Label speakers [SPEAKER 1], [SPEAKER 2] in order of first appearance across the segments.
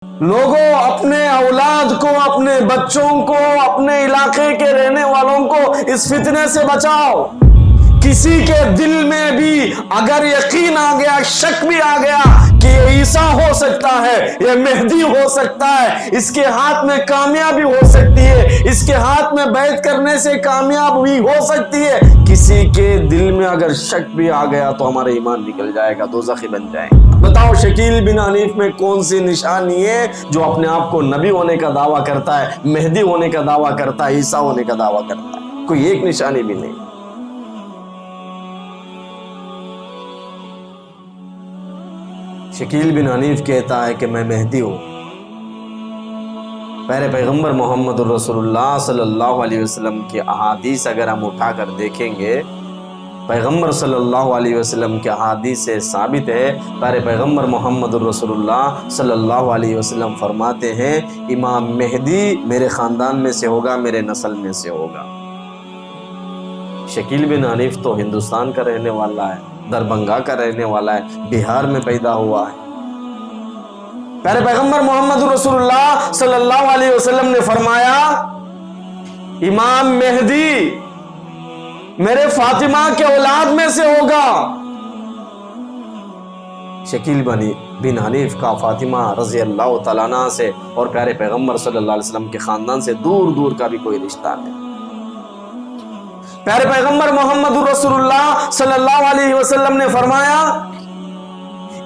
[SPEAKER 1] लोगों, अपने औलाद को, अपने बच्चों को, अपने इलाके के रहने वालों को इस फितने से बचाओ। किसी के दिल में भी अगर यकीन आ गया, शक भी आ गया कि ये ईसा हो सकता है, ये मेहदी हो सकता है, इसके हाथ में कामयाबी हो सकती है, इसके हाथ में बैत करने से कामयाबी हो सकती है, किसी के दिल में अगर शक भी आ गया तो हमारा ईमान निकल जाएगा, दोज़खी बन जाएगा। बताओ, शकील बिन हनीफ में कौन सी निशानी है जो अपने आप को नबी होने का दावा करता है, मेहदी होने का दावा करता है, ईसा होने का दावा करता है? कोई एक निशानी भी नहीं। शकील बिन हनीफ कहता है कि मैं मेहदी हूँ। प्यारे पैगंबर मोहम्मद रसूलुल्लाह सल्लल्लाहु अलैहि वसल्लम की अहादीस अगर हम उठाकर देखेंगे, पैगंबर सल्लल्लाहु अलैहि वसल्लम के अहादीस से साबित है। प्यारे पैगंबर मोहम्मद रसूलुल्लाह सल्लल्लाहु अलैहि वसल्लम फरमाते हैं, इमाम मेहदी मेरे ख़ानदान में से होगा, मेरे नस्ल में से होगा। शकील बिन हनीफ तो हिंदुस्तान का रहने वाला है, दरभंगा का रहने वाला है, बिहार में पैदा हुआ है। प्यारे पैगंबर मोहम्मद रसूलुल्लाह सल्लल्लाहु अलैहि वसल्लम ने फरमाया, इमाम मेहदी मेरे फातिमा के औलाद में से होगा। शकील बिन हनीफ का फातिमा रज़ी अल्लाह तआला अन्हा से और प्यारे पैगंबर सल्लल्लाहु अलैहि वसल्लम के खानदान से दूर दूर का भी कोई रिश्ता नहीं। प्यारे पैगंबर मोहम्मद रसूलुल्लाह सल्लल्लाहु अलैहि वसल्लम ने फरमाया,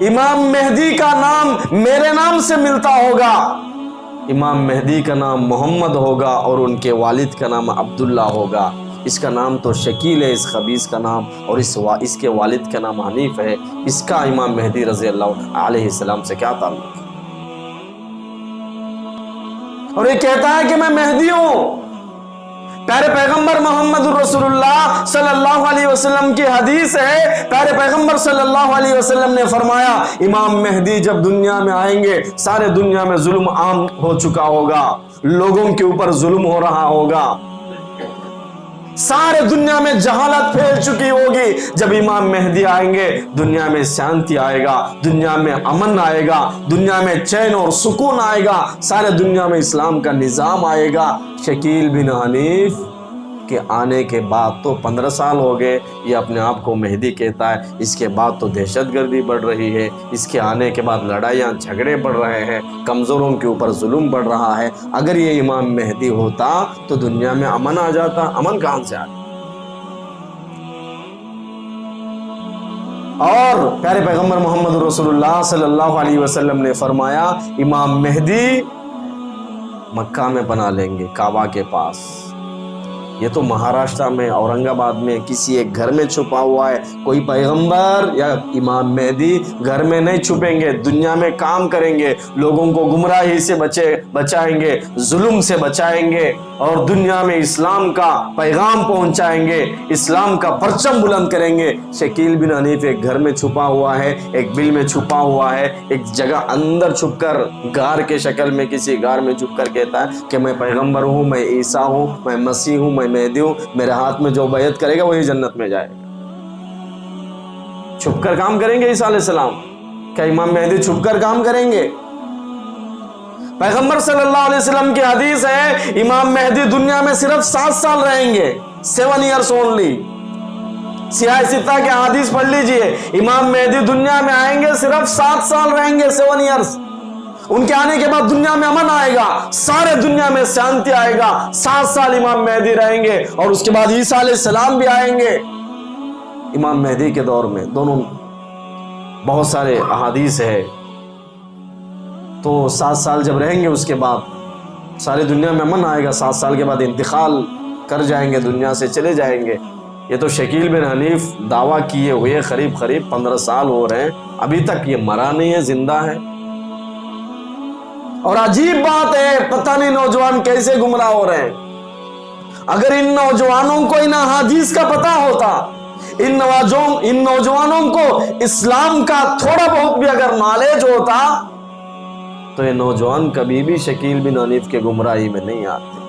[SPEAKER 1] इमाम मेहदी का नाम मेरे नाम से मिलता होगा। इमाम मेहदी का नाम मोहम्मद होगा और उनके वालिद का नाम अब्दुल्ला होगा। इसका नाम तो शकील है, इस खबीस का नाम, और इसके वालिद का नाम हनीफ है। इसका इमाम मेहदी रज़ी अल्लाह अलैहि सलाम से क्या ताल्लुक? और ये कहता है कि मैं मेहदी हूं। प्यारे पैगंबर मोहम्मद रसूलुल्लाह सल्लल्लाहु अलैहि वसल्लम की हदीस है, प्यारे पैगंबर सल्लल्लाहु अलैहि वसल्लम ने फरमाया, इमाम मेहदी जब दुनिया में आएंगे, सारे दुनिया में जुल्म आम हो चुका होगा, लोगों के ऊपर जुल्म हो रहा होगा, सारे दुनिया में जहालत फैल चुकी होगी। जब इमाम मेहदी आएंगे, दुनिया में शांति आएगा, दुनिया में अमन आएगा, दुनिया में चैन और सुकून आएगा, सारे दुनिया में इस्लाम का निजाम आएगा। शकील बिन हनीफ के आने के बाद तो 15 साल हो गए, ये अपने आप को मेहदी कहता है। इसके बाद तो दहशतगर्दी बढ़ रही है, इसके आने के बाद लड़ाइयाँ झगड़े बढ़ रहे हैं, कमज़ोरों के ऊपर जुल्म बढ़ रहा है। अगर ये इमाम मेहदी होता तो दुनिया में अमन आ जाता। अमन कहाँ से आ? और प्यारे पैगंबर मोहम्मद रसूलुल्लाह सल्लल्लाहु अलैहि वसल्लम ने फरमाया, इमाम मेहदी मक्का में बना लेंगे, काबा के पास। ये तो महाराष्ट्र में, औरंगाबाद में किसी एक घर में छुपा हुआ है। कोई पैगंबर या इमाम मेहदी घर में नहीं छुपेंगे, दुनिया में काम करेंगे, लोगों को गुमराही से बचाएंगे, जुल्म से बचाएंगे, और दुनिया में इस्लाम का पैगाम पहुंचाएंगे, इस्लाम का परचम बुलंद करेंगे। शकील बिन हनीफ एक घर में छुपा हुआ है, एक बिल में छुपा हुआ है, एक जगह अंदर छुपकर, गार के शक्ल में किसी गार में छुपकर कहता है कि मैं पैगंबर हूँ, मैं ईसा हूँ, मैं मसीह हूँ, मैं मेहदी हूँ, मेरे हाथ में जो बैत करेगा वही जन्नत में जाएगा। छुपकर काम करेंगे ईसा अलैहिस्सलाम? क्या इमाम मेहदी छुपकर काम करेंगे? पैगंबर सल्लल्लाहु अलैहि वसल्लम की हदीस है, इमाम मेहदी दुनिया में सिर्फ 7 साल रहेंगे, 7 years ओनली। सियाह सित्ता के हदीस पढ़ लीजिए, इमाम मेहदी दुनिया में आएंगे, सिर्फ 7 साल रहेंगे, 7 years। उनके आने के बाद दुनिया में अमन आएगा, सारे दुनिया में शांति आएगा। 7 साल इमाम मेहदी रहेंगे और उसके बाद ईसा अलैहिस्सलाम भी आएंगे। इमाम मेहदी के दौर में दोनों बहुत सारे अहादीस है। तो 7 साल जब रहेंगे, उसके बाद सारी दुनिया में अमन आएगा। 7 साल के बाद इंतकाल कर जाएंगे, दुनिया से चले जाएंगे। ये तो शकील बिन हनीफ दावा किए हुए करीब 15 साल हो रहे हैं, अभी तक ये मरा नहीं है, जिंदा है। और अजीब बात है, पता नहीं नौजवान कैसे गुमराह हो रहे हैं। अगर इन नौजवानों को इन अहादीस का पता होता, इन नौजवानों को इस्लाम का थोड़ा बहुत भी अगर नॉलेज होता, तो ये नौजवान कभी भी शकील बिन हनीफ के गुमराही में नहीं आते।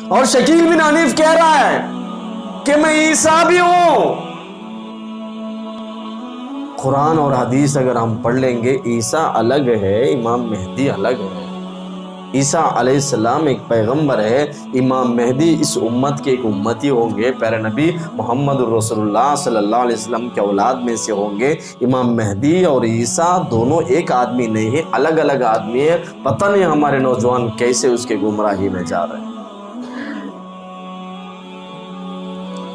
[SPEAKER 1] और शकील बिन हनीफ कह रहा है कि मैं ईसा भी हूं, قرآن اور حدیث اگر ہم پڑھ لیں گے، عیسیٰ الگ ہے، امام مہدی الگ ہے۔ عیسیٰ علیہ السلام ایک پیغمبر ہے، امام مہدی اس امت کے ایک امتی ہوں گے، پیارے نبی محمد رسول اللہ صلی اللہ علیہ وسلم کے اولاد میں سے ہوں گے۔ امام مہدی اور عیسیٰ دونوں ایک آدمی نہیں ہیں، الگ الگ آدمی ہیں۔ پتہ نہیں ہمارے نوجوان کیسے اس کے گمراہی میں جا رہے ہیں۔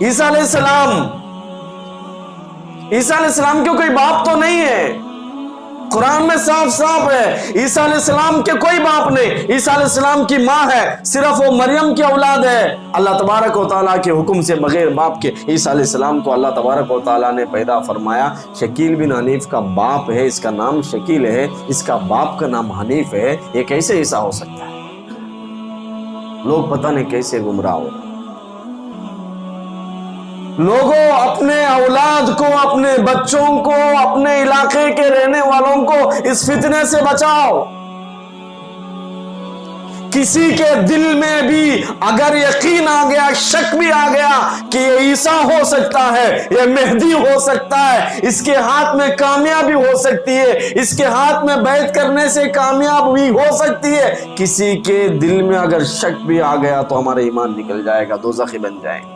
[SPEAKER 1] عیسیٰ علیہ السلام کے کوئی باپ تو نہیں ہے، قرآن میں صاف صاف ہے، عیسیٰ علیہ السلام کے کوئی باپ نہیں، عیسیٰ علیہ السلام کی ماں ہے، صرف وہ مریم کی اولاد ہے۔ اللہ تبارک و تعالیٰ کے حکم سے بغیر باپ کے عیسیٰ علیہ السلام کو اللہ تبارک و تعالیٰ نے پیدا فرمایا۔ شکیل بن حنیف کا باپ ہے، اس کا نام شکیل ہے، اس کا باپ کا نام حنیف ہے۔ یہ کیسے عیسیٰ ہو سکتا ہے؟ لوگ پتہ نہیں کیسے گمراہ ہو۔ لوگوں اپنے اولاد کو، اپنے بچوں کو، اپنے علاقے کے رہنے والوں کو اس فتنے سے بچاؤ۔ کسی کے دل میں بھی اگر یقین آ گیا، شک بھی آ گیا کہ یہ عیسیٰ ہو سکتا ہے، یہ مہدی ہو سکتا ہے، اس کے ہاتھ میں کامیابی ہو سکتی ہے، اس کے ہاتھ میں بیعت کرنے سے کامیاب بھی ہو سکتی ہے، کسی کے دل میں اگر شک بھی آ گیا تو ہمارا ایمان نکل جائے گا، دوزخی بن جائیں گے۔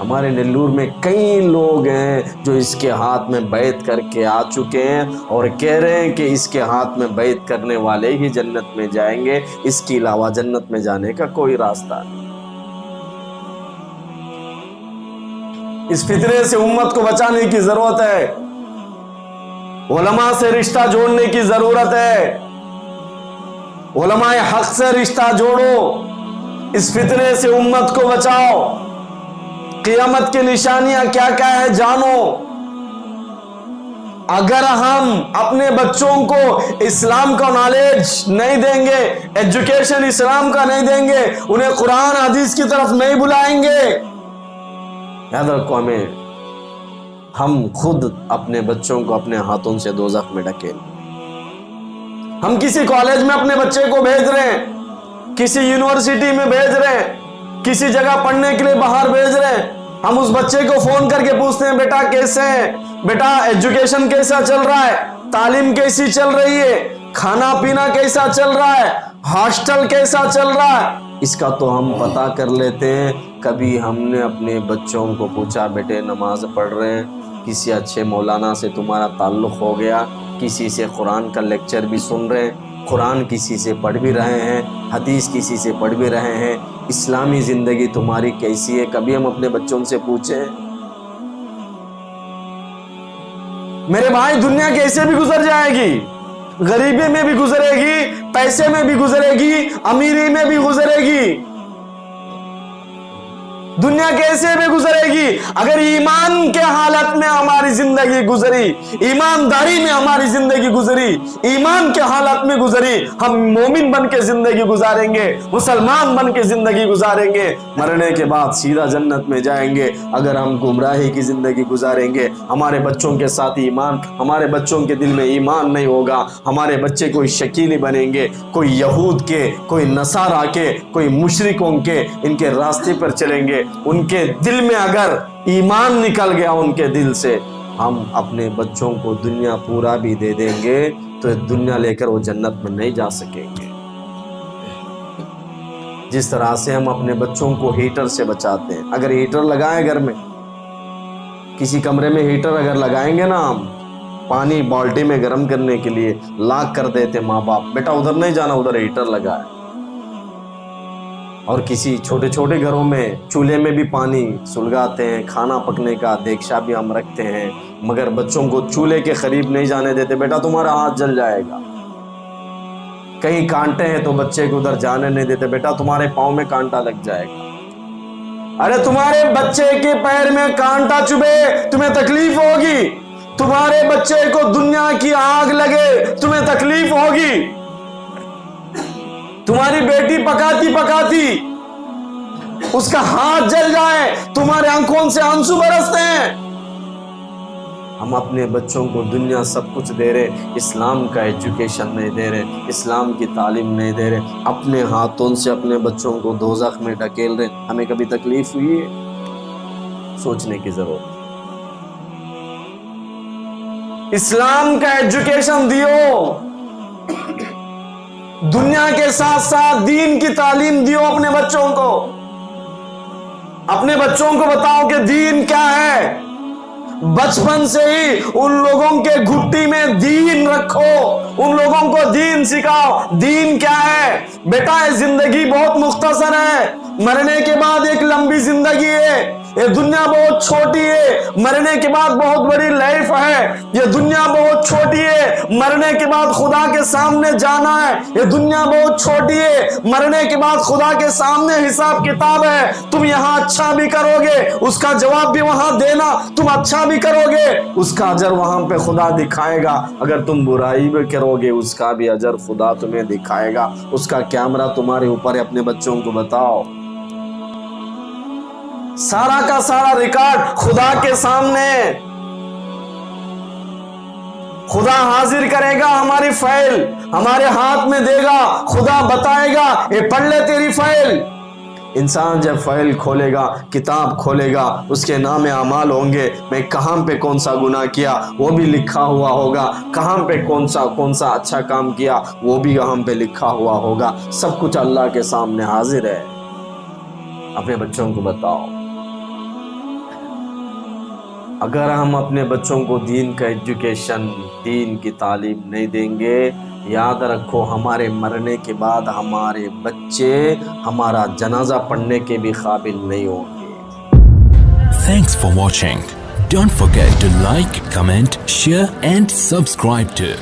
[SPEAKER 1] ہمارے نیلور میں کئی لوگ ہیں جو اس کے ہاتھ میں بیعت کر کے آ چکے ہیں اور کہہ رہے ہیں کہ اس کے ہاتھ میں بیعت کرنے والے ہی جنت میں جائیں گے، اس کے علاوہ جنت میں جانے کا کوئی راستہ نہیں۔ اس فتنے سے امت کو بچانے کی ضرورت ہے، علماء سے رشتہ جوڑنے کی ضرورت ہے، علماء حق سے رشتہ جوڑو، اس فتنے سے امت کو بچاؤ۔ قیامت کی نشانیاں کیا کیا ہے جانو۔ اگر ہم اپنے بچوں کو اسلام کا نالج نہیں دیں گے، ایجوکیشن اسلام کا نہیں دیں گے، انہیں قرآن حدیث کی طرف نہیں بلائیں گے، یاد رکھو ہم خود اپنے بچوں کو اپنے ہاتھوں سے دوزخ میں ڈھکیل۔ ہم کسی کالج میں اپنے بچے کو بھیج رہے ہیں، کسی یونیورسٹی میں بھیج رہے ہیں، کسی جگہ پڑھنے کے لیے باہر بھیج رہے ہیں، ہم اس بچے کو فون کر کے پوچھتے ہیں بیٹا کیسے ہیں، بیٹا ایجوکیشن کیسا چل رہا ہے، تعلیم کیسی چل رہی ہے، کھانا پینا کیسا چل رہا ہے، ہاسٹل کیسا چل رہا ہے، اس کا تو ہم پتہ کر لیتے ہیں۔ کبھی ہم نے اپنے بچوں کو پوچھا بیٹے نماز پڑھ رہے ہیں، کسی اچھے مولانا سے تمہارا تعلق ہو گیا، کسی سے قرآن کا لیکچر بھی سن رہے ہیں، قرآن کسی سے پڑھ بھی رہے ہیں، حدیث کسی سے پڑھ بھی رہے ہیں، اسلامی زندگی تمہاری کیسی ہے؟ کبھی ہم اپنے بچوں سے پوچھیں؟ میرے بھائی دنیا کیسے بھی گزر جائے گی، غریبی میں بھی گزرے گی، پیسے میں بھی گزرے گی، امیری میں بھی گزرے گی، دنیا کیسے بھی گزرے گی، اگر ایمان کے حالت میں ہماری زندگی گزری، ایمانداری میں ہماری زندگی گزری، ایمان کے حالت میں گزری، ہم مومن بن کے زندگی گزاریں گے، مسلمان بن کے زندگی گزاریں گے، مرنے کے بعد سیدھا جنت میں جائیں گے۔ اگر ہم گمراہی کی زندگی گزاریں گے، ہمارے بچوں کے ساتھ ایمان، ہمارے بچوں کے دل میں ایمان نہیں ہوگا، ہمارے بچے کوئی شکیلی بنیں گے، کوئی یہود کے، کوئی نصارہ کے، کوئی مشرکوں کے، ان کے راستے پر چلیں گے۔ ان کے دل میں اگر ایمان نکل گیا ان کے دل سے، ہم اپنے بچوں کو دنیا پورا بھی دے دیں گے تو دنیا لے کر وہ جنت میں نہیں جا سکیں گے۔ جس طرح سے ہم اپنے بچوں کو ہیٹر سے بچاتے ہیں، اگر ہیٹر لگائیں گھر میں، کسی کمرے میں ہیٹر اگر لگائیں گے نا، ہم پانی بالٹی میں گرم کرنے کے لیے لاک کر دیتے ماں باپ، بیٹا ادھر نہیں جانا، ادھر ہیٹر لگا ہے۔ اور کسی چھوٹے چھوٹے گھروں میں چولہے میں بھی پانی سلگاتے ہیں، کھانا پکنے کا دیگچا بھی ہم رکھتے ہیں، مگر بچوں کو چولہے کے قریب نہیں جانے دیتے، بیٹا تمہارا ہاتھ جل جائے گا۔ کہیں کانٹے ہیں تو بچے کو ادھر جانے نہیں دیتے، بیٹا تمہارے پاؤں میں کانٹا لگ جائے گا۔ ارے تمہارے بچے کے پیر میں کانٹا چبھے تمہیں تکلیف ہوگی، تمہارے بچے کو دنیا کی آگ لگے تمہیں تکلیف ہوگی، تمہاری بیٹی پکاتی پکاتی اس کا ہاتھ جل جائے، تمہارے آنکھوں سے آنسو برستے ہیں۔ ہم اپنے بچوں کو دنیا سب کچھ دے رہے، اسلام کا ایجوکیشن نہیں دے رہے، اسلام کی تعلیم نہیں دے رہے، اپنے ہاتھوں سے اپنے بچوں کو دوزخ میں ڈھکیل رہے۔ ہمیں کبھی تکلیف ہوئی ہے؟ سوچنے کی ضرورت ہے۔ इस्लाम का एजुकेशन दियो, दुनिया के साथ साथ दीन की तालीम दियो अपने बच्चों को। अपने बच्चों को बताओ कि दीन क्या है। बचपन से ही उन लोगों के घुट्टी में दीन रखो, उन लोगों को दीन सिखाओ। दीन क्या है बेटा? ये जिंदगी बहुत मुख्तसर है, मरने के बाद एक लंबी जिंदगी है। ये दुनिया बहुत छोटी है, मरने के बाद बहुत बड़ी लाइफ है। ये दुनिया बहुत छोटी है, मरने के बाद खुदा के सामने जाना है। ये दुनिया बहुत छोटी है, मरने के बाद खुदा के सामने हिसाब किताब है। तुम यहाँ अच्छा भी करोगे, उसका जवाब भी वहां देना। तुम अच्छा भी करोगे, उसका अजर वहां पे खुदा दिखाएगा। अगर तुम बुराई भी करोगे, उसका भी अजर खुदा तुम्हें दिखाएगा। उसका कैमरा तुम्हारे ऊपर है। अपने बच्चों को बताओ, सारा का सारा रिकॉर्ड खुदा के सामने। खुदा हाजिर करेगा हमारी फाइल, हमारे हाथ में देगा। खुदा बताएगा ये पढ़ ले तेरी फाइल। इंसान जब फाइल खोलेगा, किताब खोलेगा, उसके नाम अमाल होंगे। मैं कहां पे कौन सा गुनाह किया वो भी लिखा हुआ होगा, कहां पे कौन सा अच्छा काम किया वो भी कहां पे लिखा हुआ होगा। सब कुछ अल्लाह के सामने हाजिर है। अपने बच्चों को बताओ, अगर हम अपने बच्चों को दीन का एजुकेशन, दीन की तालीम नहीं देंगे, याद रखो हमारे मरने के बाद हमारे बच्चे हमारा जनाजा पढ़ने के भी काबिल नहीं होंगे।
[SPEAKER 2] Thanks for watching. Don't forget to like, comment, share and subscribe to